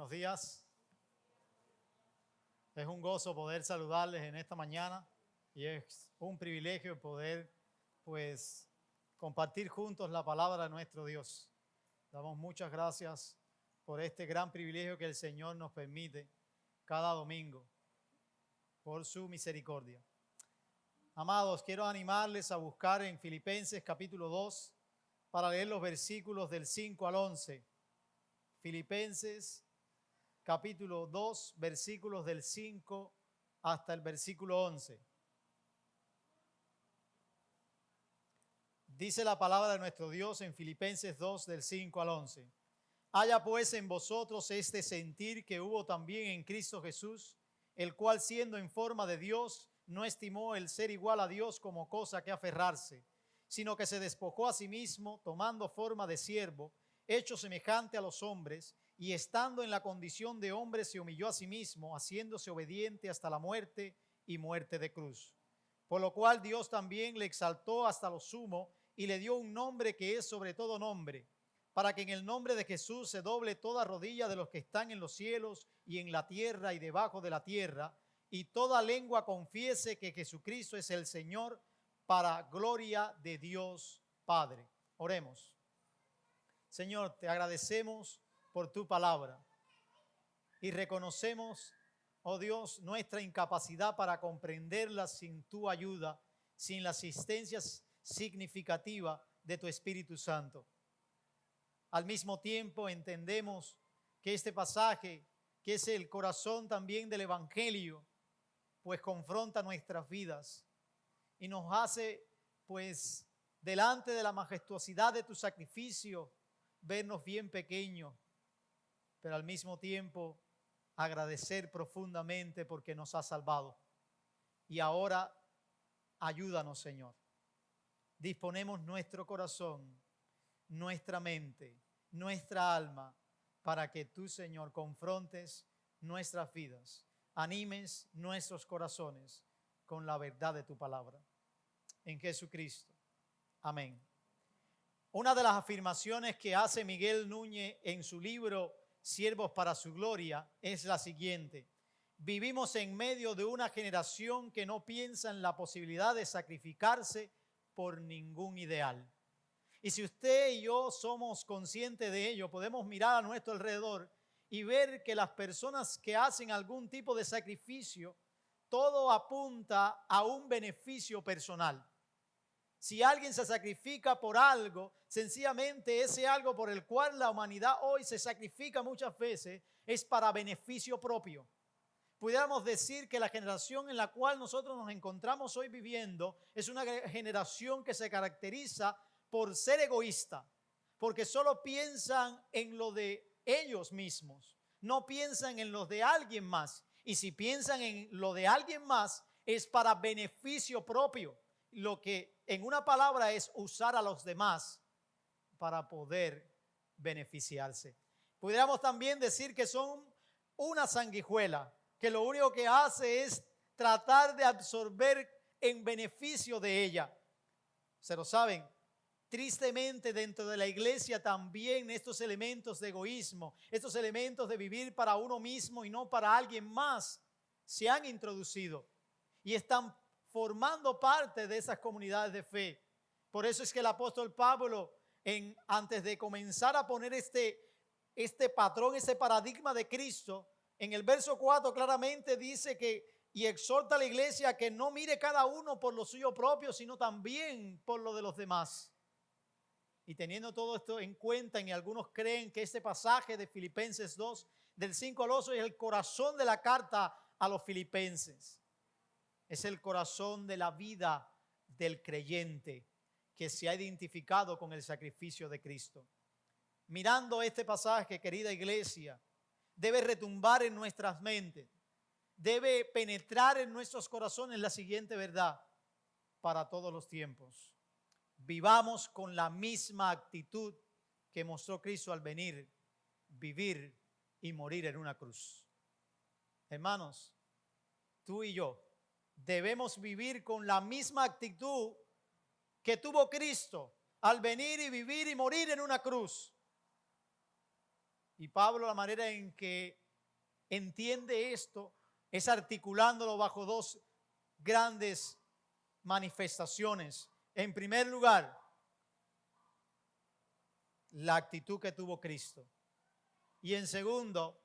Buenos días. Es un gozo poder saludarles en esta mañana y es un privilegio poder, compartir juntos la palabra de nuestro Dios. Damos muchas gracias por este gran privilegio que el Señor nos permite cada domingo, por su misericordia. Amados, quiero animarles a buscar en Filipenses capítulo 2 para leer los versículos del 5 al 11. Filipenses capítulo 2, versículos del 5 hasta el versículo 11. Dice la palabra de nuestro Dios en Filipenses 2, del 5 al 11. Haya pues en vosotros este sentir que hubo también en Cristo Jesús, el cual siendo en forma de Dios, no estimó el ser igual a Dios como cosa que aferrarse, sino que se despojó a sí mismo, tomando forma de siervo, hecho semejante a los hombres, y estando en la condición de hombre se humilló a sí mismo, haciéndose obediente hasta la muerte y muerte de cruz. Por lo cual Dios también le exaltó hasta lo sumo y le dio un nombre que es sobre todo nombre, para que en el nombre de Jesús se doble toda rodilla de los que están en los cielos y en la tierra y debajo de la tierra, y toda lengua confiese que Jesucristo es el Señor, para gloria de Dios Padre. Oremos. Señor, te agradecemos por tu palabra y reconocemos, oh Dios, nuestra incapacidad para comprenderla sin tu ayuda, sin la asistencia significativa de tu Espíritu Santo. Al mismo tiempo entendemos que este pasaje, que es el corazón también del Evangelio, pues confronta nuestras vidas y nos hace, delante de la majestuosidad de tu sacrificio, vernos bien pequeños, pero al mismo tiempo agradecer profundamente porque nos ha salvado. Y ahora ayúdanos, Señor. Disponemos nuestro corazón, nuestra mente, nuestra alma, para que tú, Señor, confrontes nuestras vidas, animes nuestros corazones con la verdad de tu palabra. En Jesucristo. Amén. Una de las afirmaciones que hace Miguel Núñez en su libro Siervos para su Gloria es la siguiente: vivimos en medio de una generación que no piensa en la posibilidad de sacrificarse por ningún ideal. Y si usted y yo somos conscientes de ello, podemos mirar a nuestro alrededor y ver que las personas que hacen algún tipo de sacrificio, todo apunta a un beneficio personal. Si alguien se sacrifica por algo, sencillamente ese algo por el cual la humanidad hoy se sacrifica muchas veces es para beneficio propio. Pudiéramos decir que la generación en la cual nosotros nos encontramos hoy viviendo es una generación que se caracteriza por ser egoísta, porque solo piensan en lo de ellos mismos, no piensan en lo de alguien más. Y si piensan en lo de alguien más, es para beneficio propio. Lo que en una palabra es usar a los demás para poder beneficiarse. Pudiéramos también decir que son una sanguijuela, que lo único que hace es tratar de absorber en beneficio de ella. Se lo saben. Tristemente dentro de la iglesia también estos elementos de egoísmo, estos elementos de vivir para uno mismo y no para alguien más, se han introducido y están formando parte de esas comunidades de fe. Por eso es que el apóstol Pablo, antes de comenzar a poner este patrón, ese paradigma de Cristo, en el verso 4 claramente dice y exhorta a la iglesia a que no mire cada uno por lo suyo propio, sino también por lo de los demás. Y teniendo todo esto en cuenta, y algunos creen que este pasaje de Filipenses 2, del 5 al 8, es el corazón de la carta a los filipenses. Es el corazón de la vida del creyente que se ha identificado con el sacrificio de Cristo. Mirando este pasaje, querida iglesia, debe retumbar en nuestras mentes, debe penetrar en nuestros corazones la siguiente verdad para todos los tiempos. Vivamos con la misma actitud que mostró Cristo al venir, vivir y morir en una cruz. Hermanos, tú y yo debemos vivir con la misma actitud que tuvo Cristo al venir y vivir y morir en una cruz. Y Pablo, la manera en que entiende esto es articulándolo bajo dos grandes manifestaciones. En primer lugar, la actitud que tuvo Cristo. Y en segundo,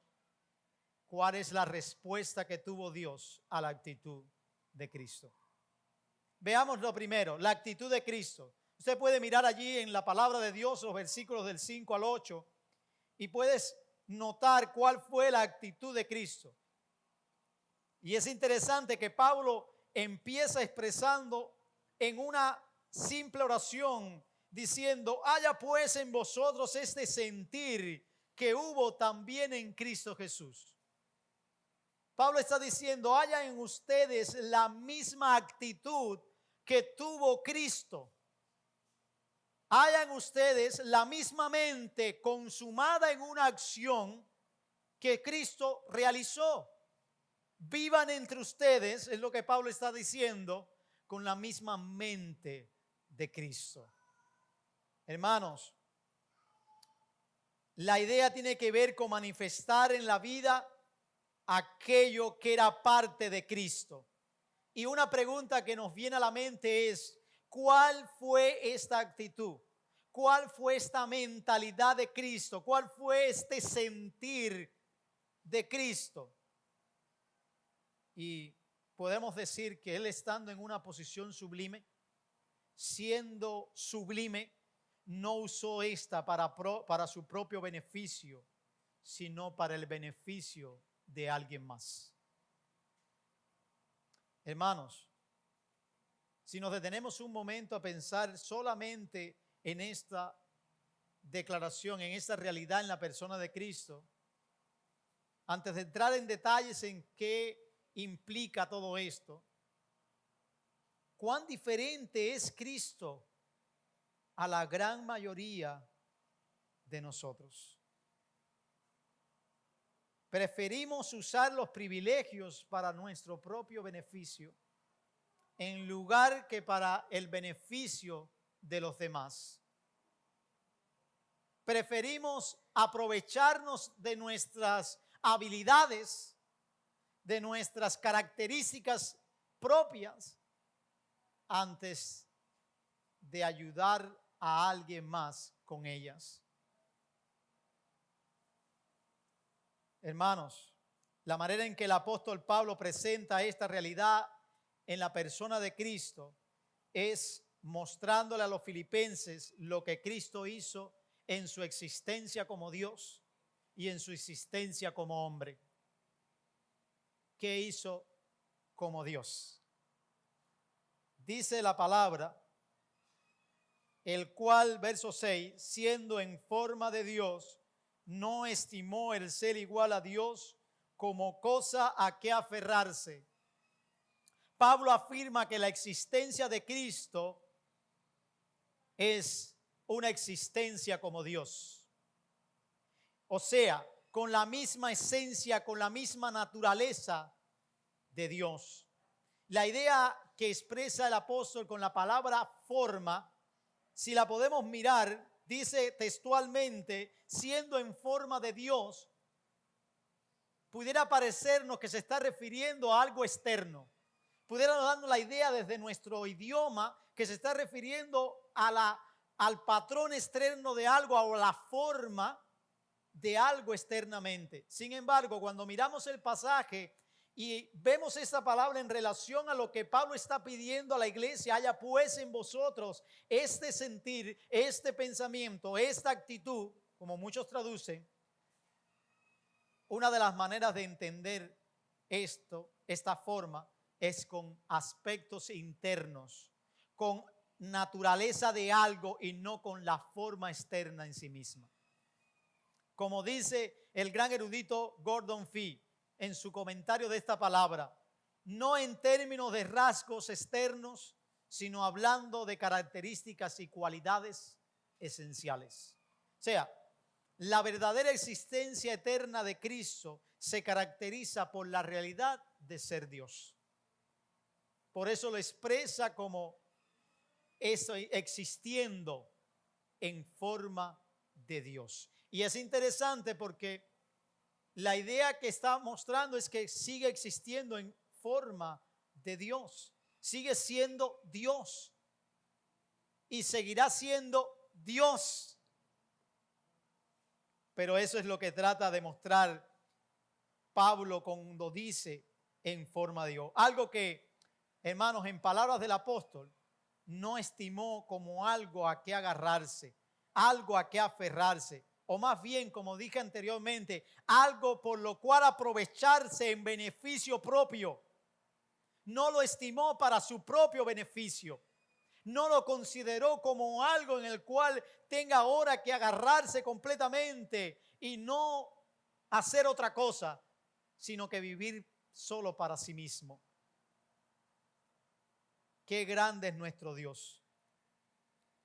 cuál es la respuesta que tuvo Dios a la actitud de Cristo. Veamos lo primero, la actitud de Cristo. Usted puede mirar allí en la palabra de Dios los versículos del 5 al 8 y puedes notar cuál fue la actitud de Cristo. Y es interesante que Pablo empieza expresando en una simple oración diciendo: haya pues en vosotros este sentir que hubo también en Cristo Jesús. Pablo está diciendo: haya en ustedes la misma actitud que tuvo Cristo. Haya en ustedes la misma mente consumada en una acción que Cristo realizó. Vivan entre ustedes, es lo que Pablo está diciendo, con la misma mente de Cristo. Hermanos, la idea tiene que ver con manifestar en la vida aquello que era parte de Cristo. Y una pregunta que nos viene a la mente es: ¿cuál fue esta actitud? ¿Cuál fue esta mentalidad de Cristo? ¿Cuál fue este sentir de Cristo? Y podemos decir que Él, estando en una posición sublime, siendo sublime, no usó esta para su propio beneficio, sino para el beneficio de alguien más. Hermanos, si nos detenemos un momento a pensar solamente en esta declaración, en esta realidad en la persona de Cristo, antes de entrar en detalles en qué implica todo esto, cuán diferente es Cristo a la gran mayoría de nosotros. Preferimos usar los privilegios para nuestro propio beneficio en lugar que para el beneficio de los demás. Preferimos aprovecharnos de nuestras habilidades, de nuestras características propias, antes de ayudar a alguien más con ellas. Hermanos, la manera en que el apóstol Pablo presenta esta realidad en la persona de Cristo es mostrándole a los filipenses lo que Cristo hizo en su existencia como Dios y en su existencia como hombre. ¿Qué hizo como Dios? Dice la palabra, el cual, verso 6, siendo en forma de Dios, no estimó el ser igual a Dios como cosa a que aferrarse. Pablo afirma que la existencia de Cristo es una existencia como Dios. O sea, con la misma esencia, con la misma naturaleza de Dios. La idea que expresa el apóstol con la palabra forma, si la podemos mirar, dice textualmente, siendo en forma de Dios, pudiera parecernos que se está refiriendo a algo externo. Pudiera darnos la idea desde nuestro idioma que se está refiriendo al patrón externo de algo o la forma de algo externamente. Sin embargo, cuando miramos el pasaje y vemos esta palabra en relación a lo que Pablo está pidiendo a la iglesia, haya pues en vosotros este sentir, este pensamiento, esta actitud, como muchos traducen, una de las maneras de entender esta forma, es con aspectos internos, con naturaleza de algo y no con la forma externa en sí misma. Como dice el gran erudito Gordon Fee en su comentario de esta palabra, no en términos de rasgos externos, sino hablando de características y cualidades esenciales. O sea, la verdadera existencia eterna de Cristo se caracteriza por la realidad de ser Dios. Por eso lo expresa como eso, existiendo en forma de Dios. Y es interesante porque la idea que está mostrando es que sigue existiendo en forma de Dios. Sigue siendo Dios. Y seguirá siendo Dios. Pero eso es lo que trata de mostrar Pablo cuando dice en forma de Dios. Algo que, hermanos, en palabras del apóstol, no estimó como algo a qué agarrarse, algo a qué aferrarse, o más bien, como dije anteriormente, algo por lo cual aprovecharse en beneficio propio. No lo estimó para su propio beneficio. No lo consideró como algo en el cual tenga ahora que agarrarse completamente y no hacer otra cosa, sino que vivir solo para sí mismo. Qué grande es nuestro Dios.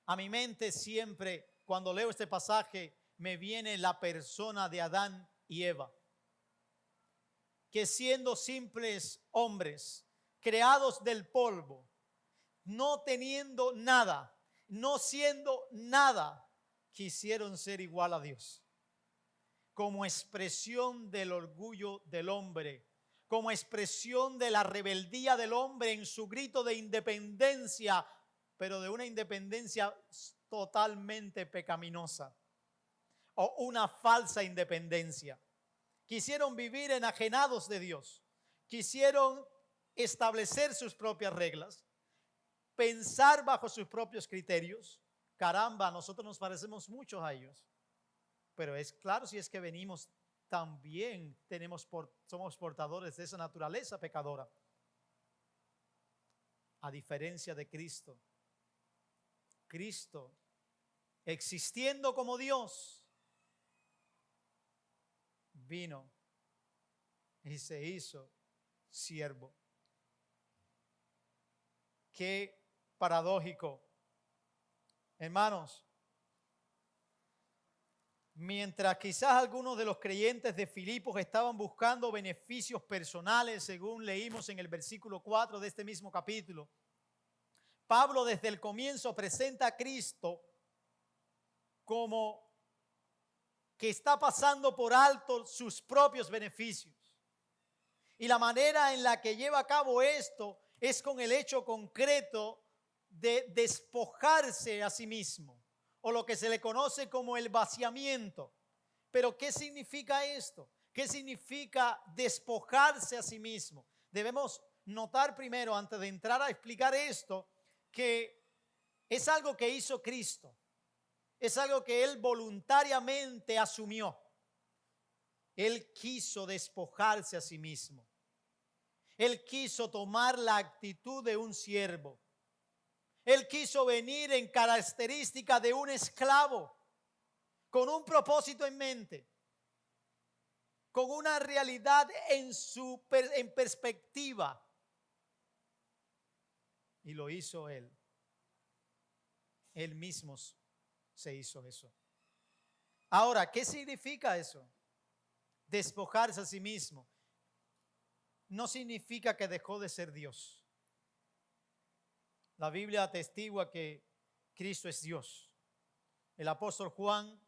A mi mente siempre, cuando leo este pasaje, me viene la persona de Adán y Eva, que siendo simples hombres, creados del polvo, no teniendo nada, no siendo nada, quisieron ser igual a Dios. Como expresión del orgullo del hombre, como expresión de la rebeldía del hombre en su grito de independencia, pero de una independencia totalmente pecaminosa o una falsa independencia. Quisieron vivir enajenados de Dios, quisieron establecer sus propias reglas, pensar bajo sus propios criterios. Caramba, nosotros nos parecemos mucho a ellos. Pero es claro, si es que venimos también, somos portadores de esa naturaleza pecadora. A diferencia de Cristo. Cristo, existiendo como Dios, vino y se hizo siervo. Qué paradójico. Hermanos, mientras quizás algunos de los creyentes de Filipos estaban buscando beneficios personales, según leímos en el versículo 4 de este mismo capítulo, Pablo desde el comienzo presenta a Cristo como que está pasando por alto sus propios beneficios. Y la manera en la que lleva a cabo esto es con el hecho concreto de despojarse a sí mismo, o lo que se le conoce como el vaciamiento. Pero ¿qué significa esto? ¿Qué significa despojarse a sí mismo? Debemos notar primero, antes de entrar a explicar esto, que es algo que hizo Cristo. Es algo que Él voluntariamente asumió. Él quiso despojarse a sí mismo. Él quiso tomar la actitud de un siervo. Él quiso venir en característica de un esclavo, con un propósito en mente, con una realidad en perspectiva. Y lo hizo Él. Él mismo se hizo eso. Ahora, ¿qué significa eso? Despojarse a sí mismo. No significa que dejó de ser Dios. La Biblia atestigua que Cristo es Dios. El apóstol Juan,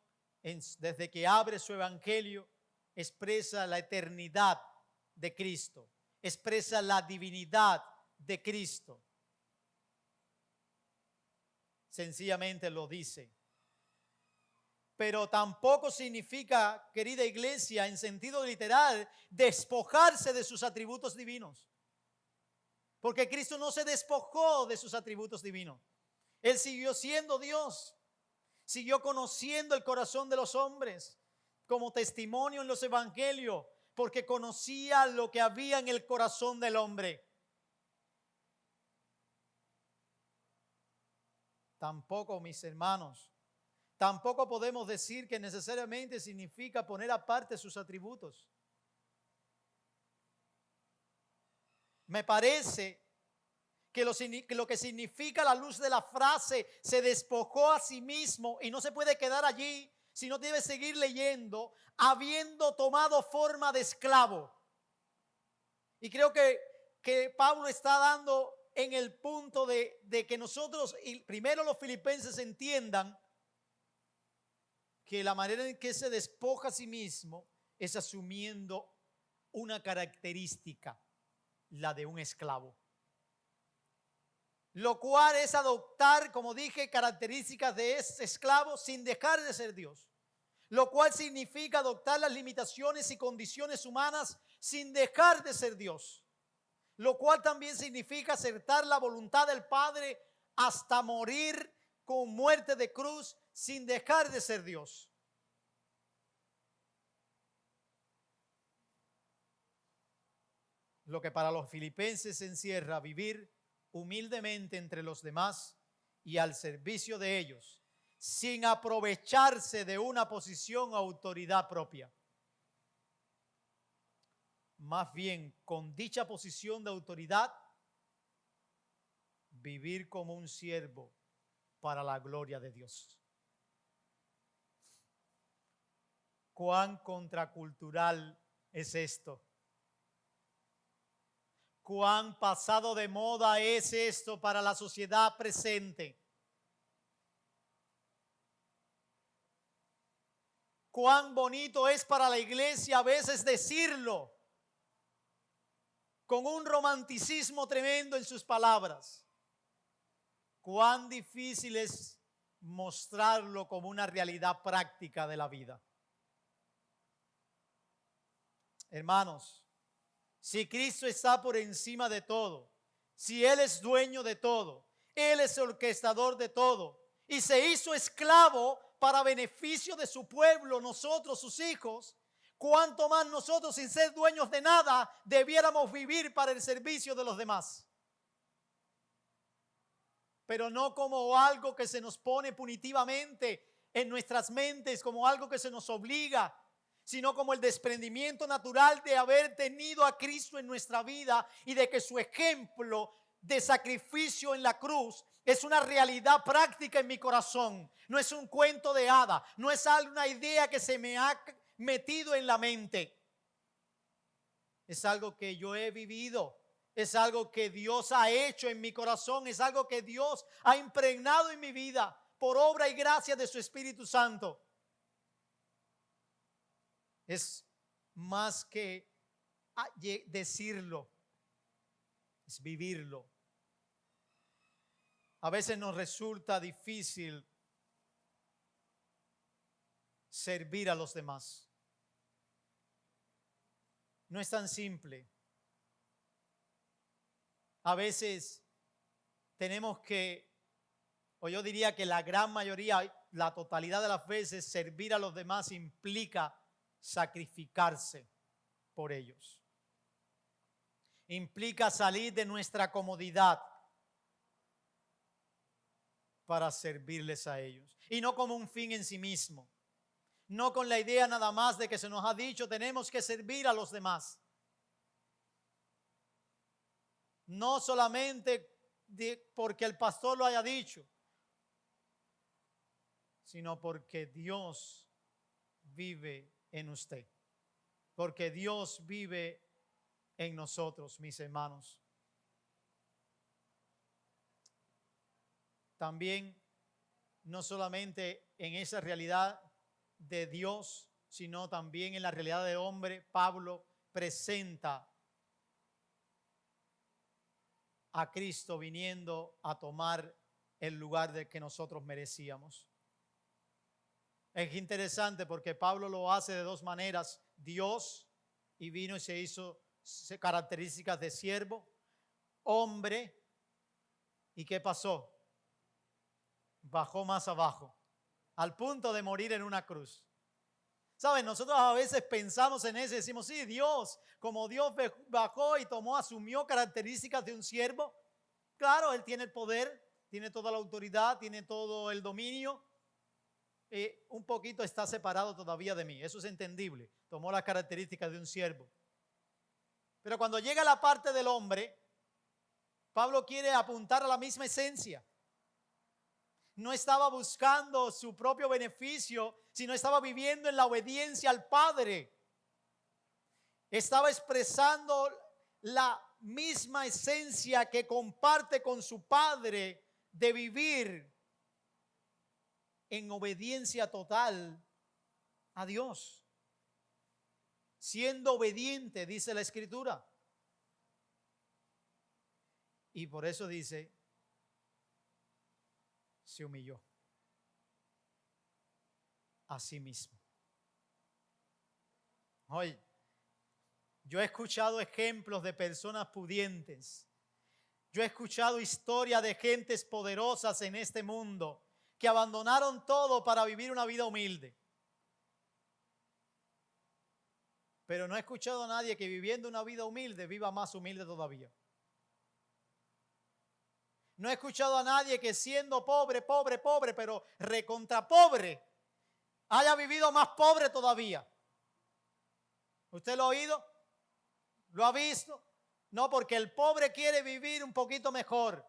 desde que abre su evangelio, expresa la eternidad de Cristo, expresa la divinidad de Cristo. Sencillamente lo dice. Pero tampoco significa, querida iglesia, en sentido literal, despojarse de sus atributos divinos. Porque Cristo no se despojó de sus atributos divinos. Él siguió siendo Dios. Siguió conociendo el corazón de los hombres como testimonio en los evangelios, porque conocía lo que había en el corazón del hombre. Tampoco, mis hermanos, tampoco podemos decir que necesariamente significa poner aparte sus atributos. Me parece que lo que significa la luz de la frase se despojó a sí mismo, y no se puede quedar allí, sino debe seguir leyendo, habiendo tomado forma de esclavo. Y creo que Pablo está dando en el punto de que nosotros, y primero los filipenses, entiendan que la manera en que se despoja a sí mismo es asumiendo una característica, la de un esclavo. Lo cual es adoptar, como dije, características de ese esclavo sin dejar de ser Dios. Lo cual significa adoptar las limitaciones y condiciones humanas sin dejar de ser Dios. Lo cual también significa aceptar la voluntad del Padre hasta morir con muerte de cruz sin dejar de ser Dios. Lo que para los filipenses encierra vivir humildemente entre los demás y al servicio de ellos, sin aprovecharse de una posición o autoridad propia. Más bien, con dicha posición de autoridad, vivir como un siervo para la gloria de Dios. ¿Cuán contracultural es esto? ¿Cuán pasado de moda es esto para la sociedad presente? ¿Cuán bonito es para la iglesia a veces decirlo con un romanticismo tremendo en sus palabras? ¿Cuán difícil es mostrarlo como una realidad práctica de la vida? Hermanos, si Cristo está por encima de todo, si Él es dueño de todo, Él es el orquestador de todo y se hizo esclavo para beneficio de su pueblo, nosotros sus hijos, cuánto más nosotros sin ser dueños de nada debiéramos vivir para el servicio de los demás. Pero no como algo que se nos pone punitivamente en nuestras mentes, como algo que se nos obliga, sino como el desprendimiento natural de haber tenido a Cristo en nuestra vida y de que su ejemplo de sacrificio en la cruz es una realidad práctica en mi corazón. No es un cuento de hada, no es una idea que se me ha metido en la mente. Es algo que yo he vivido, es algo que Dios ha hecho en mi corazón, es algo que Dios ha impregnado en mi vida por obra y gracia de su Espíritu Santo. Es más que decirlo, es vivirlo. A veces nos resulta difícil servir a los demás. No es tan simple. A veces tenemos que, o yo diría que la gran mayoría, la totalidad de las veces, servir a los demás implica sacrificarse por ellos. Implica salir de nuestra comodidad para servirles a ellos. Y no como un fin en sí mismo. No con la idea nada más de que se nos ha dicho tenemos que servir a los demás. No solamente porque el pastor lo haya dicho, sino porque Dios vive en usted. Porque Dios vive en nosotros, mis hermanos. También, no solamente en esa realidad de Dios, sino también en la realidad del hombre, Pablo presenta a Cristo viniendo a tomar el lugar del que nosotros merecíamos. Es interesante porque Pablo lo hace de dos maneras. Dios, y vino y se hizo características de siervo, hombre, ¿y qué pasó? Bajó más abajo, al punto de morir en una cruz. ¿Saben? Nosotros a veces pensamos en eso y decimos, sí, Dios, como Dios bajó y asumió características de un siervo. Claro, Él tiene el poder, tiene toda la autoridad, tiene todo el dominio. Un poquito está separado todavía de mí, eso es entendible. Tomó las características de un siervo. Pero cuando llega la parte del hombre, Pablo quiere apuntar a la misma esencia. No estaba buscando su propio beneficio, sino estaba viviendo en la obediencia al Padre. Estaba expresando la misma esencia que comparte con su Padre de vivir en obediencia total a Dios, siendo obediente, dice la Escritura. Y por eso dice, se humilló a sí mismo. Hoy, yo he escuchado ejemplos de personas pudientes. Yo he escuchado historias de gentes poderosas en este mundo que abandonaron todo para vivir una vida humilde. Pero no he escuchado a nadie que viviendo una vida humilde viva más humilde todavía. No he escuchado a nadie que siendo pobre, pero recontra pobre, haya vivido más pobre todavía. ¿Usted lo ha oído? ¿Lo ha visto? No, porque el pobre quiere vivir un poquito mejor.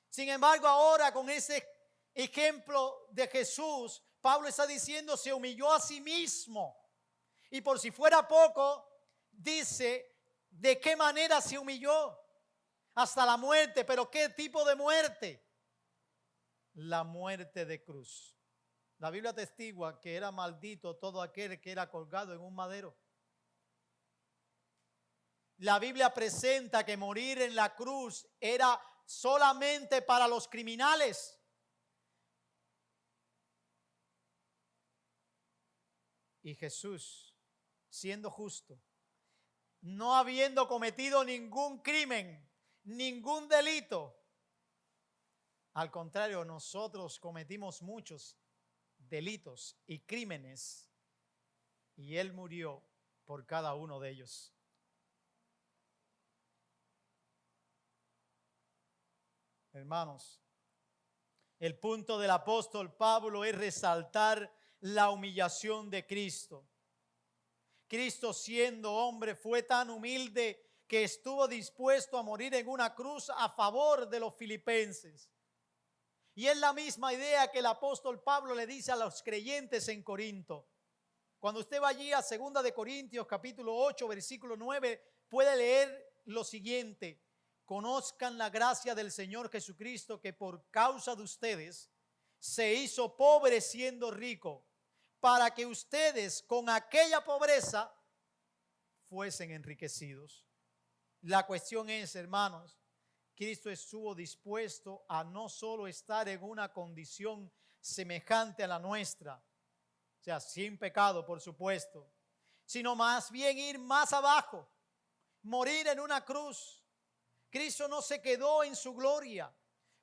Sin embargo, ahora con ese ejemplo de Jesús, Pablo está diciendo, se humilló a sí mismo. Y por si fuera poco, dice, ¿de qué manera se humilló? Hasta la muerte. ¿Pero qué tipo de muerte? La muerte de cruz. La Biblia atestigua que era maldito todo aquel que era colgado en un madero. La Biblia presenta que morir en la cruz era solamente para los criminales. Y Jesús, siendo justo, no habiendo cometido ningún crimen, ningún delito. Al contrario, nosotros cometimos muchos delitos y crímenes y Él murió por cada uno de ellos. Hermanos, el punto del apóstol Pablo es resaltar la humillación de Cristo. Cristo, siendo hombre, fue tan humilde que estuvo dispuesto a morir en una cruz a favor de los filipenses. Y es la misma idea que el apóstol Pablo le dice a los creyentes en Corinto. Cuando usted va allí a 2 de Corintios capítulo 8 versículo 9, puede leer lo siguiente: conozcan la gracia del Señor Jesucristo, que por causa de ustedes se hizo pobre siendo rico, para que ustedes con aquella pobreza fuesen enriquecidos. La cuestión es, hermanos, Cristo estuvo dispuesto a no solo estar en una condición semejante a la nuestra, o sea, sin pecado, por supuesto, sino más bien ir más abajo, morir en una cruz. Cristo no se quedó en su gloria,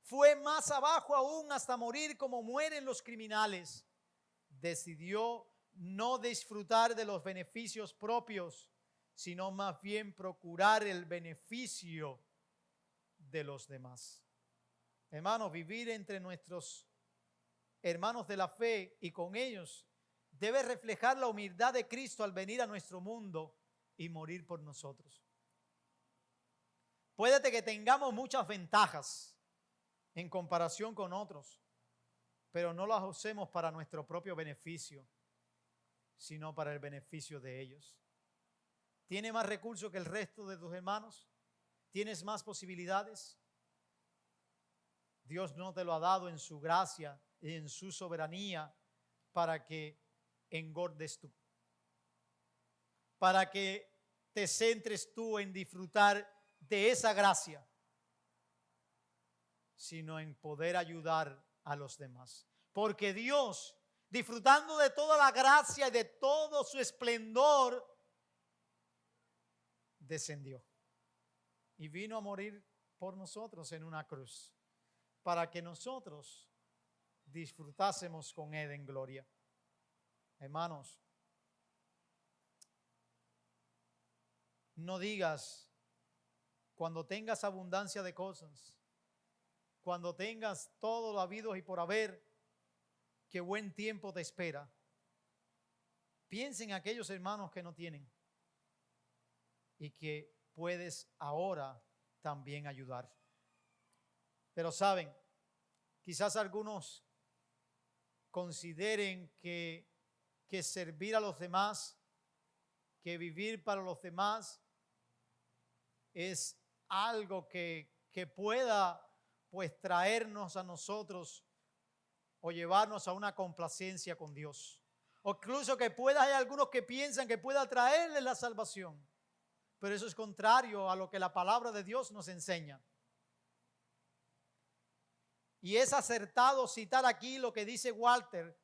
fue más abajo aún hasta morir como mueren los criminales. Decidió no disfrutar de los beneficios propios, sino más bien procurar el beneficio de los demás. Hermanos, vivir entre nuestros hermanos de la fe y con ellos debe reflejar la humildad de Cristo al venir a nuestro mundo y morir por nosotros. Puede que tengamos muchas ventajas en comparación con otros, pero no las usemos para nuestro propio beneficio, sino para el beneficio de ellos. ¿Tienes más recursos que el resto de tus hermanos? ¿Tienes más posibilidades? Dios no te lo ha dado en su gracia y en su soberanía para que engordes tú, para que te centres tú en disfrutar de esa gracia, sino en poder ayudar a los demás. Porque Dios, disfrutando de toda la gracia y de todo su esplendor, descendió y vino a morir por nosotros en una cruz, para que nosotros disfrutásemos con Él en gloria. Hermanos, no digas cuando tengas abundancia de cosas, cuando tengas todo lo habido y por haber, que buen tiempo te espera. Piensa en aquellos hermanos que no tienen y que puedes ahora también ayudar. Pero saben, quizás algunos consideren que servir a los demás, que vivir para los demás es algo que pueda pues traernos a nosotros o llevarnos a una complacencia con Dios. O incluso que hay algunos que piensan que pueda traerles la salvación. Pero eso es contrario a lo que la palabra de Dios nos enseña. Y es acertado citar aquí lo que dice Walter: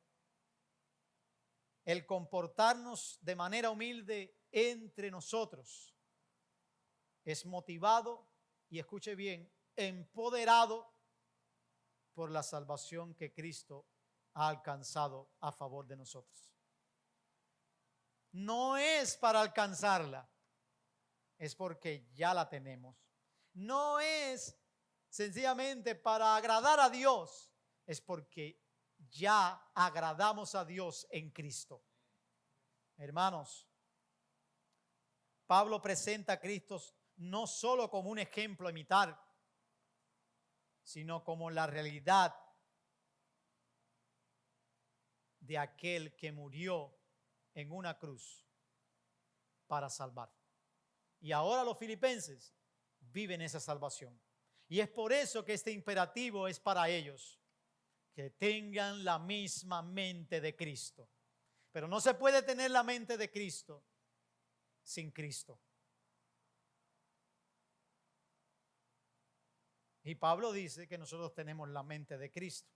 el comportarnos de manera humilde entre nosotros es motivado, y escuche bien, empoderado por la salvación que Cristo ha alcanzado a favor de nosotros. No es para alcanzarla, es porque ya la tenemos. No es sencillamente para agradar a Dios, es porque ya agradamos a Dios en Cristo. Hermanos, Pablo presenta a Cristo no solo como un ejemplo a imitar, sino como la realidad de aquel que murió en una cruz para salvar. Y ahora los filipenses viven esa salvación. Y es por eso que este imperativo es para ellos: que tengan la misma mente de Cristo. Pero no se puede tener la mente de Cristo sin Cristo. Y Pablo dice que nosotros tenemos la mente de Cristo.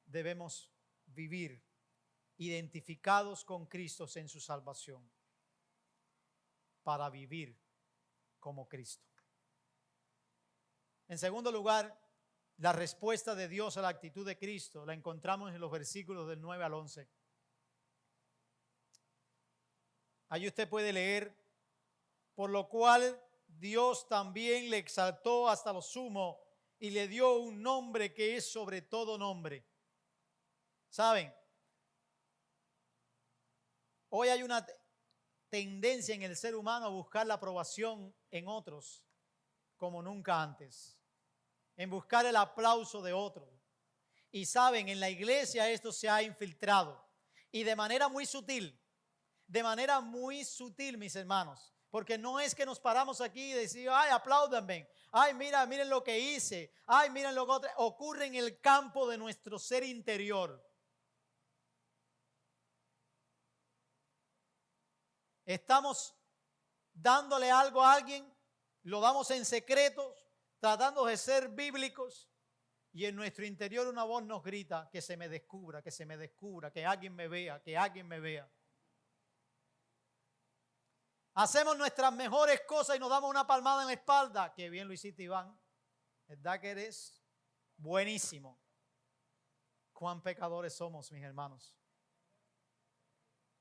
Debemos vivir identificados con Cristo en su salvación para vivir como Cristo. En segundo lugar, la respuesta de Dios a la actitud de Cristo la encontramos en los versículos del 9 al 11. Ahí usted puede leer: por lo cual Dios también le exaltó hasta lo sumo y le dio un nombre que es sobre todo nombre. ¿Saben? Hoy hay una tendencia en el ser humano a buscar la aprobación en otros como nunca antes, en buscar el aplauso de otros. Y saben, en la iglesia esto se ha infiltrado, y de manera muy sutil, mis hermanos, porque no es que nos paramos aquí y decimos: ay, apláudanme, ay, miren lo que hice, ay, miren lo que otro. Ocurre en el campo de nuestro ser interior. Estamos dándole algo a alguien, lo damos en secreto, tratando de ser bíblicos, y en nuestro interior una voz nos grita: que se me descubra, que se me descubra, que alguien me vea, que alguien me vea. Hacemos nuestras mejores cosas y nos damos una palmada en la espalda: qué bien lo hiciste, Iván, ¿verdad que eres buenísimo? Cuán pecadores somos, mis hermanos.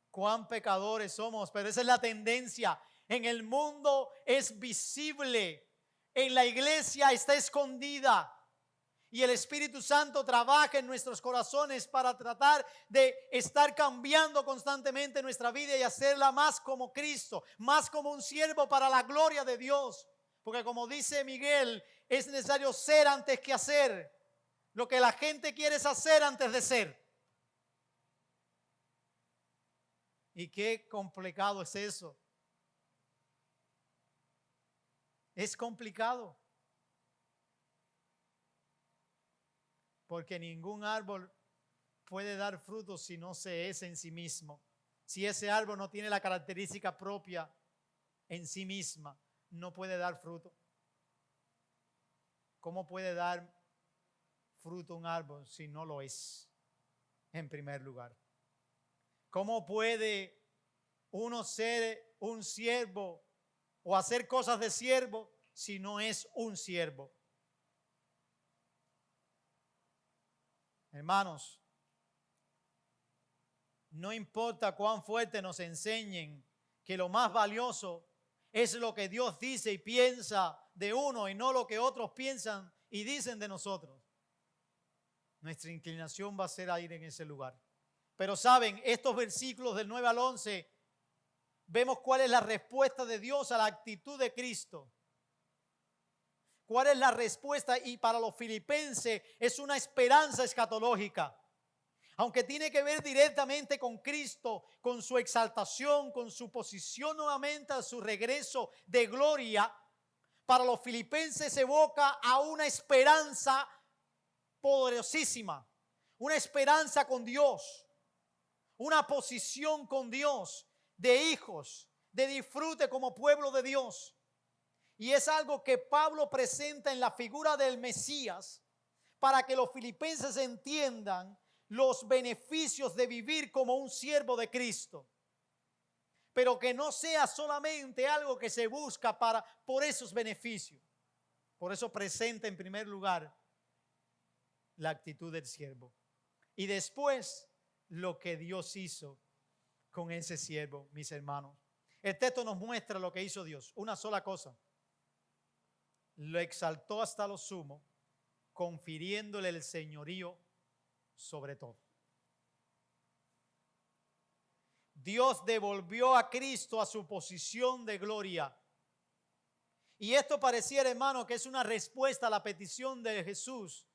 Cuán pecadores somos, pero esa es la tendencia. En el mundo es visible, en la iglesia está escondida. Y el Espíritu Santo trabaja en nuestros corazones para tratar de estar cambiando constantemente nuestra vida y hacerla más como Cristo, más como un siervo para la gloria de Dios. Porque como dice Miguel, es necesario ser antes que hacer. Lo que la gente quiere es hacer antes de ser. Y qué complicado es eso. Es complicado. Porque ningún árbol puede dar frutos si no se es en sí mismo. Si ese árbol no tiene la característica propia en sí misma, no puede dar fruto. ¿Cómo puede dar fruto un árbol si no lo es en primer lugar? ¿Cómo puede uno ser un siervo o hacer cosas de siervo si no es un siervo? Hermanos, no importa cuán fuerte nos enseñen que lo más valioso es lo que Dios dice y piensa de uno y no lo que otros piensan y dicen de nosotros. Nuestra inclinación va a ser a ir en ese lugar. Pero saben, estos versículos del 9 al 11, vemos cuál es la respuesta de Dios a la actitud de Cristo. ¿Cuál es la respuesta? Y para los filipenses es una esperanza escatológica. Aunque tiene que ver directamente con Cristo, con su exaltación, con su posición nuevamente a su regreso de gloria, para los filipenses evoca a una esperanza poderosísima, una esperanza con Dios, una posición con Dios, de hijos, de disfrute como pueblo de Dios. Y es algo que Pablo presenta en la figura del Mesías para que los filipenses entiendan los beneficios de vivir como un siervo de Cristo. Pero que no sea solamente algo que se busca por esos beneficios. Por eso presenta en primer lugar la actitud del siervo. Y después lo que Dios hizo con ese siervo, mis hermanos. El texto nos muestra lo que hizo Dios. Una sola cosa. Lo exaltó hasta lo sumo, confiriéndole el señorío sobre todo. Dios devolvió a Cristo a su posición de gloria. Y esto pareciera, hermano, que es una respuesta a la petición de Jesús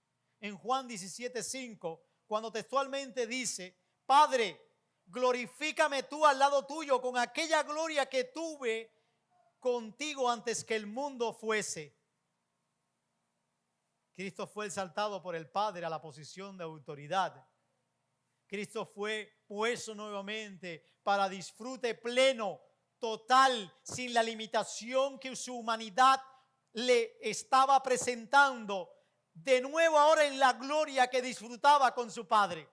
en Juan 17:5, cuando textualmente dice: Padre, glorifícame tú al lado tuyo con aquella gloria que tuve contigo antes que el mundo fuese. Cristo fue exaltado por el Padre a la posición de autoridad. Cristo fue puesto nuevamente para disfrute pleno, total, sin la limitación que su humanidad le estaba presentando, de nuevo ahora en la gloria que disfrutaba con su Padre.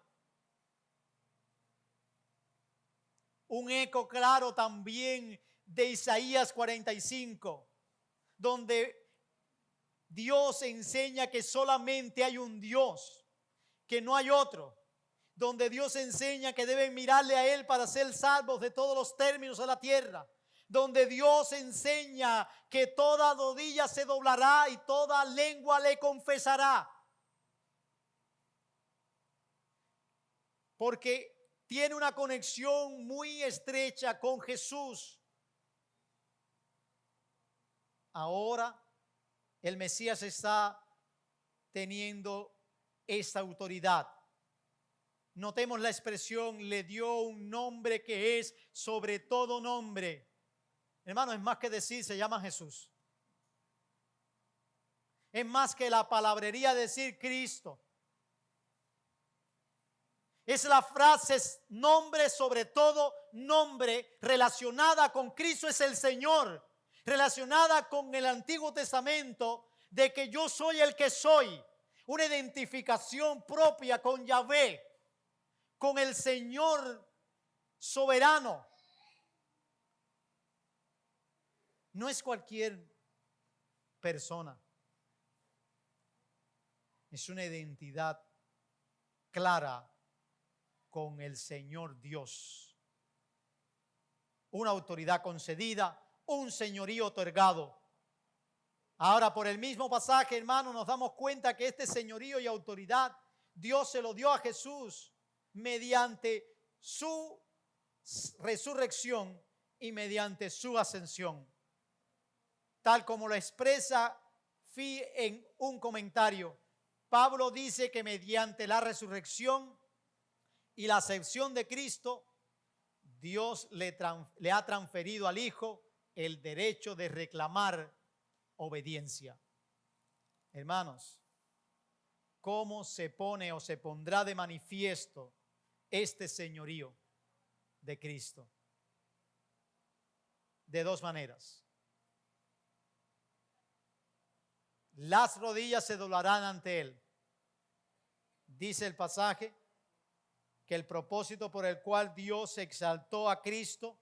Un eco claro también de Isaías 45, donde Dios enseña que solamente hay un Dios, que no hay otro. Donde Dios enseña que deben mirarle a Él para ser salvos de todos los términos de la tierra. Donde Dios enseña que toda rodilla se doblará y toda lengua le confesará. Porque tiene una conexión muy estrecha con Jesús. Ahora el Mesías está teniendo esta autoridad. Notemos la expresión: le dio un nombre que es sobre todo nombre. Hermano, es más que decir, se llama Jesús. Es más que la palabrería decir Cristo. Es la frase nombre sobre todo nombre, relacionada con Cristo es el Señor, relacionada con el Antiguo Testamento de que yo soy el que soy. Una identificación propia con Yahvé, con el Señor soberano. No es cualquier persona. Es una identidad clara con el Señor Dios. Una autoridad concedida, un señorío otorgado. Ahora, por el mismo pasaje, hermano, nos damos cuenta que este señorío y autoridad Dios se lo dio a Jesús mediante su resurrección y mediante su ascensión. Tal como lo expresa en un comentario, Pablo dice que mediante la resurrección y la ascensión de Cristo, Dios le ha transferido al Hijo el derecho de reclamar obediencia. Hermanos, ¿cómo se pone o se pondrá de manifiesto este señorío de Cristo? De dos maneras. Las rodillas se doblarán ante Él. Dice el pasaje que el propósito por el cual Dios exaltó a Cristo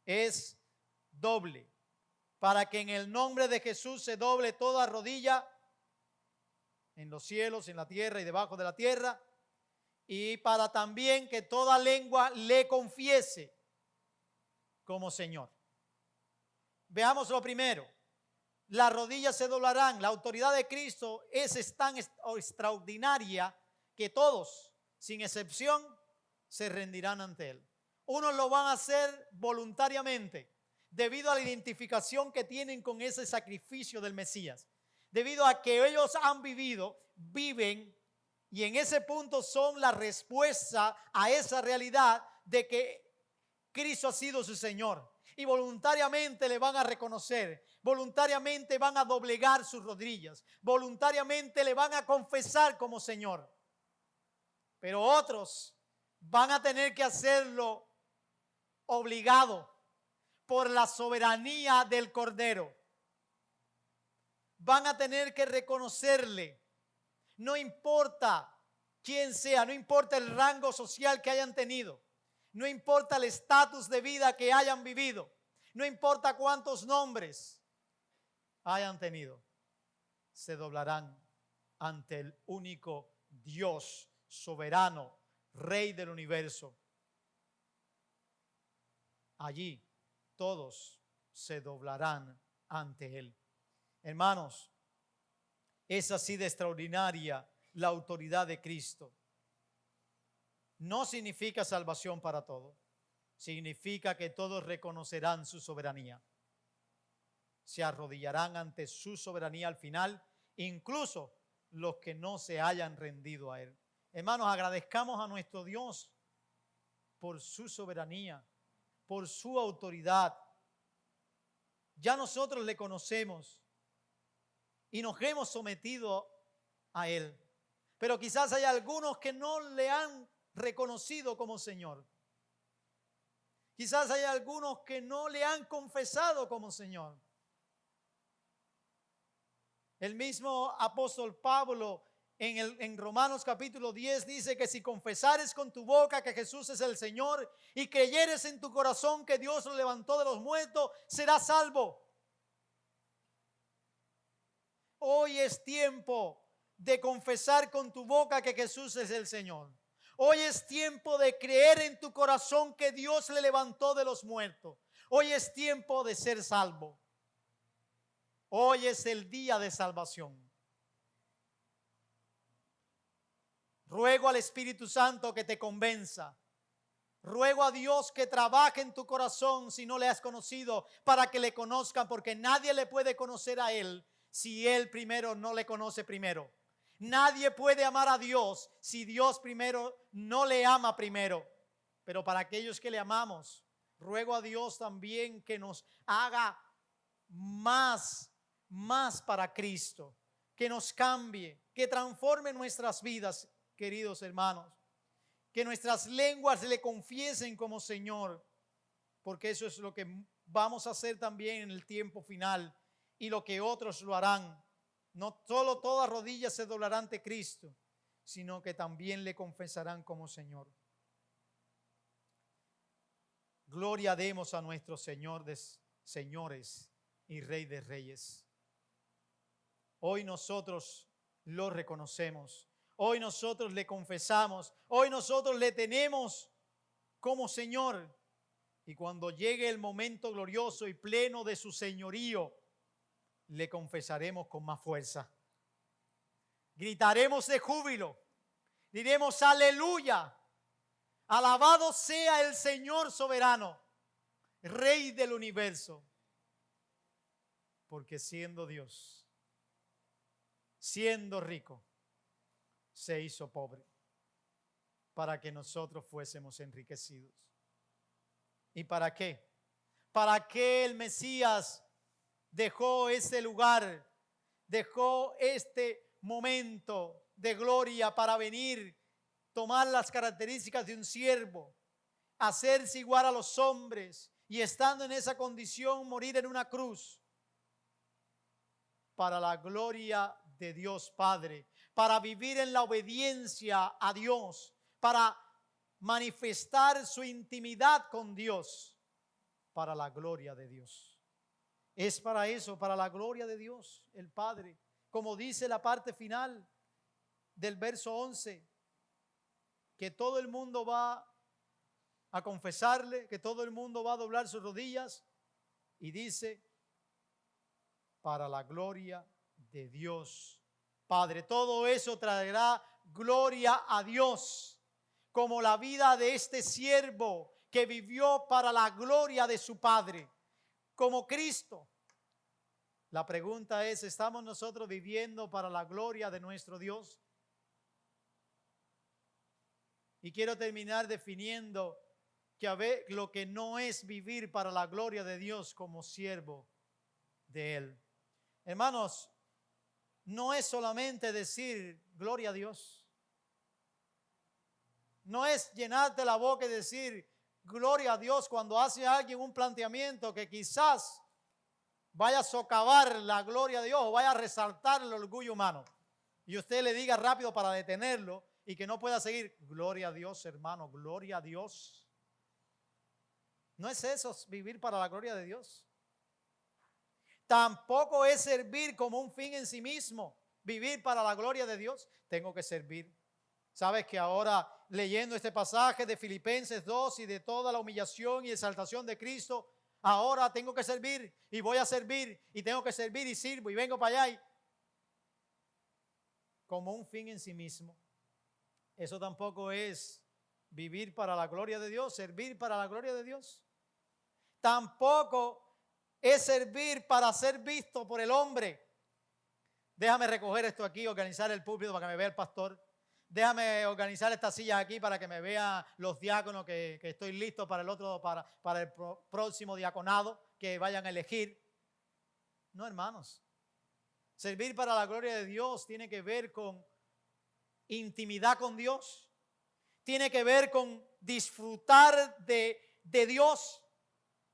es doble. Para que en el nombre de Jesús se doble toda rodilla en los cielos, en la tierra y debajo de la tierra. Y para también que toda lengua le confiese como Señor. Veamos lo primero. Las rodillas se doblarán. La autoridad de Cristo es tan extraordinaria que todos, sin excepción, se rendirán ante Él. Unos lo van a hacer voluntariamente, debido a la identificación que tienen con ese sacrificio del Mesías. Debido a que ellos han vivido, viven, y en ese punto son la respuesta a esa realidad de que Cristo ha sido su Señor. y voluntariamente le van a reconocer, voluntariamente van a doblegar sus rodillas, voluntariamente le van a confesar como Señor. Pero otros van a tener que hacerlo obligado por la soberanía del Cordero. Van a tener que reconocerle, no importa quién sea, no importa el rango social que hayan tenido, no importa el estatus de vida que hayan vivido, no importa cuántos nombres hayan tenido, se doblarán ante el único Dios soberano, Rey del universo. Allí todos se doblarán ante Él. Hermanos, es así de extraordinaria la autoridad de Cristo. No significa salvación para todos, significa que todos reconocerán su soberanía. Se arrodillarán ante su soberanía al final, incluso los que no se hayan rendido a Él. Hermanos, agradezcamos a nuestro Dios por su soberanía, por su autoridad. Ya nosotros le conocemos y nos hemos sometido a Él. Pero quizás hay algunos que no le han reconocido como Señor. Quizás hay algunos que no le han confesado como Señor. El mismo apóstol Pablo en Romanos capítulo 10 dice que si confesares con tu boca que Jesús es el Señor y creyeres en tu corazón que Dios lo levantó de los muertos, serás salvo. Hoy es tiempo de confesar con tu boca que Jesús es el Señor. Hoy es tiempo de creer en tu corazón que Dios le levantó de los muertos. Hoy es tiempo de ser salvo. Hoy es el día de salvación. Ruego al Espíritu Santo que te convenza. Ruego a Dios que trabaje en tu corazón si no le has conocido, para que le conozcan, porque nadie le puede conocer a Él si Él primero no le conoce primero. Nadie puede amar a Dios si Dios primero no le ama primero. Pero para aquellos que le amamos, ruego a Dios también que nos haga más para Cristo, que nos cambie, que transforme nuestras vidas, queridos hermanos. Que nuestras lenguas le confiesen como Señor, porque eso es lo que vamos a hacer también en el tiempo final y lo que otros lo harán. No solo todas rodillas se doblarán ante Cristo, sino que también le confesarán como Señor. Gloria demos a nuestro Señor de señores y Rey de reyes. Hoy nosotros lo reconocemos. Hoy nosotros le confesamos. Hoy nosotros le tenemos como Señor. Y cuando llegue el momento glorioso y pleno de su señorío, le confesaremos con más fuerza. Gritaremos de júbilo. Diremos aleluya. Alabado sea el Señor soberano, Rey del universo. Porque siendo Dios, siendo rico, se hizo pobre para que nosotros fuésemos enriquecidos. ¿Y para qué? ¿Para qué el Mesías dejó ese lugar, dejó este momento de gloria para venir, tomar las características de un siervo, hacerse igual a los hombres y estando en esa condición morir en una cruz? Para la gloria de Dios Padre, para vivir en la obediencia a Dios, para manifestar su intimidad con Dios, para la gloria de Dios. Es para eso, para la gloria de Dios, el Padre. Como dice la parte final del verso 11, que todo el mundo va a confesarle, que todo el mundo va a doblar sus rodillas, y dice, para la gloria de Dios Padre. Todo eso traerá gloria a Dios, como la vida de este siervo que vivió para la gloria de su Padre, como Cristo. La pregunta es, ¿estamos nosotros viviendo para la gloria de nuestro Dios? Y quiero terminar definiendo lo que no es vivir para la gloria de Dios como siervo de Él. Hermanos, no es solamente decir gloria a Dios. No es llenarte la boca y decir gloria a Dios cuando hace alguien un planteamiento que quizás vaya a socavar la gloria de Dios o vaya a resaltar el orgullo humano. Y usted le diga rápido para detenerlo y que no pueda seguir. Gloria a Dios, hermano, gloria a Dios. No es eso vivir para la gloria de Dios. Tampoco es servir como un fin en sí mismo. Vivir para la gloria de Dios. Tengo que servir. Sabes que ahora leyendo este pasaje de Filipenses 2 y de toda la humillación y exaltación de Cristo, ahora tengo que servir y voy a servir y tengo que servir y sirvo y vengo para allá como un fin en sí mismo. Eso tampoco es vivir para la gloria de Dios, servir para la gloria de Dios. Tampoco es servir para ser visto por el hombre. Déjame recoger esto aquí, organizar el púlpito para que me vea el pastor. Déjame organizar estas sillas aquí para que me vean los diáconos que estoy listo para el próximo diaconado que vayan a elegir. No, hermanos. Servir para la gloria de Dios tiene que ver con intimidad con Dios. Tiene que ver con disfrutar de Dios.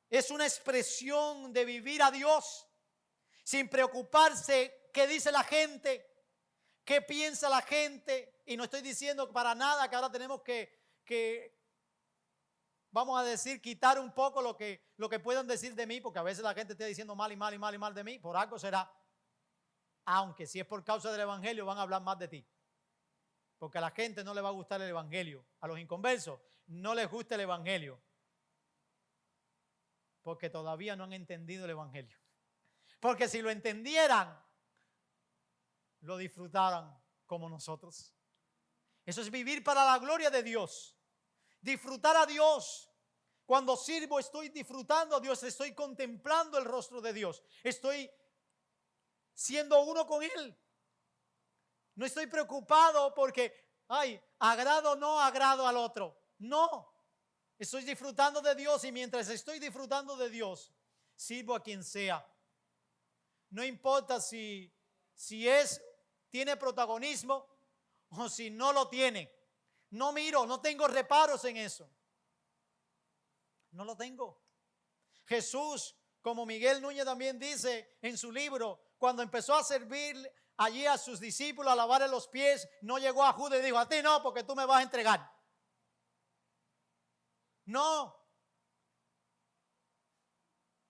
Es una expresión de vivir a Dios sin preocuparse qué dice la gente, qué piensa la gente. Y no estoy diciendo para nada que ahora tenemos que vamos a decir, quitar un poco lo que puedan decir de mí, porque a veces la gente está diciendo mal y mal y mal y mal de mí, por algo será. Aunque si es por causa del evangelio van a hablar más de ti. Porque a la gente no le va a gustar el evangelio. A los inconversos no les gusta el evangelio. Porque todavía no han entendido el evangelio. Porque si lo entendieran, lo disfrutaran como nosotros. Eso es vivir para la gloria de Dios. Disfrutar a Dios. Cuando sirvo estoy disfrutando a Dios, estoy contemplando el rostro de Dios. Estoy siendo uno con Él. No estoy preocupado porque, agrado o no agrado al otro. No. Estoy disfrutando de Dios y mientras estoy disfrutando de Dios, sirvo a quien sea. No importa si tiene protagonismo o si no lo tiene. No miro, no tengo reparos en eso. No lo tengo. Jesús, como Miguel Núñez también dice en su libro, cuando empezó a servir allí a sus discípulos, a lavarle los pies, no llegó a Judas y dijo, a ti no, porque tú me vas a entregar. No.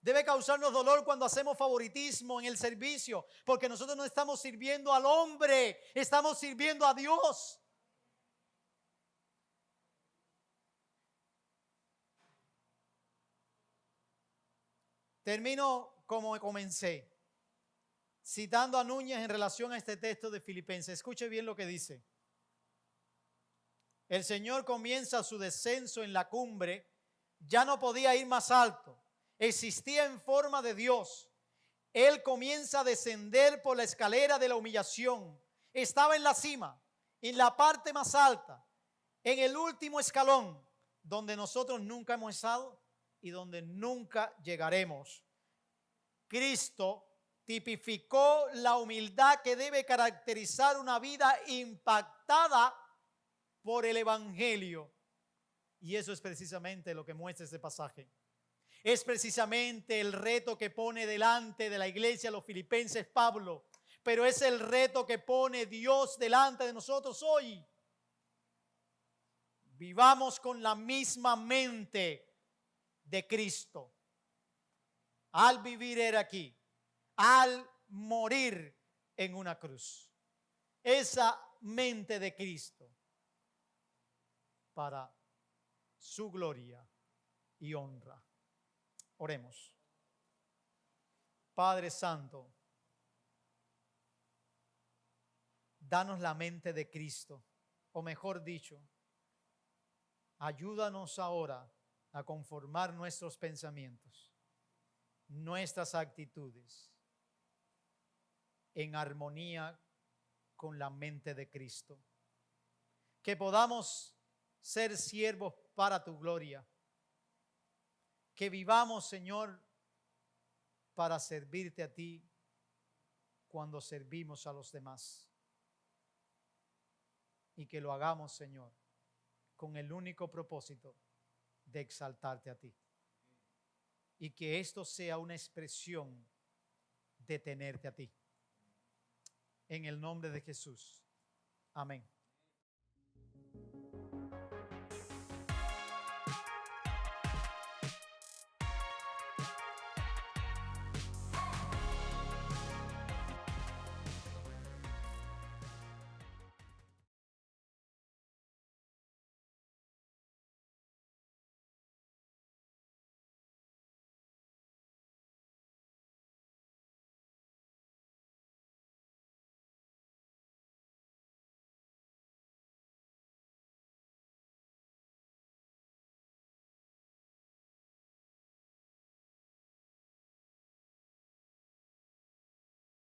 Debe causarnos dolor cuando hacemos favoritismo en el servicio, porque nosotros no estamos sirviendo al hombre, estamos sirviendo a Dios. Termino como comencé, citando a Núñez en relación a este texto de Filipenses. Escuche bien lo que dice. El Señor comienza su descenso en la cumbre, ya no podía ir más alto, existía en forma de Dios. Él comienza a descender por la escalera de la humillación. Estaba en la cima, en la parte más alta, en el último escalón, donde nosotros nunca hemos estado y donde nunca llegaremos. Cristo tipificó la humildad que debe caracterizar una vida impactada por el evangelio. Y eso es precisamente lo que muestra este pasaje. Es precisamente el reto que pone delante de la iglesia los filipenses Pablo, pero es el reto que pone Dios delante de nosotros hoy. Vivamos con la misma mente de Cristo. Al vivir era aquí, al morir en una cruz. Esa mente de Cristo para su gloria y honra. Oremos. Padre Santo, danos la mente de Cristo, o mejor dicho, ayúdanos ahora a conformar nuestros pensamientos, nuestras actitudes en armonía con la mente de Cristo. Que podamos ser siervos para tu gloria, Que vivamos, Señor, para servirte a ti cuando servimos a los demás. Y que lo hagamos, Señor, con el único propósito de exaltarte a ti. Y que esto sea una expresión de tenerte a ti. En el nombre de Jesús. Amén.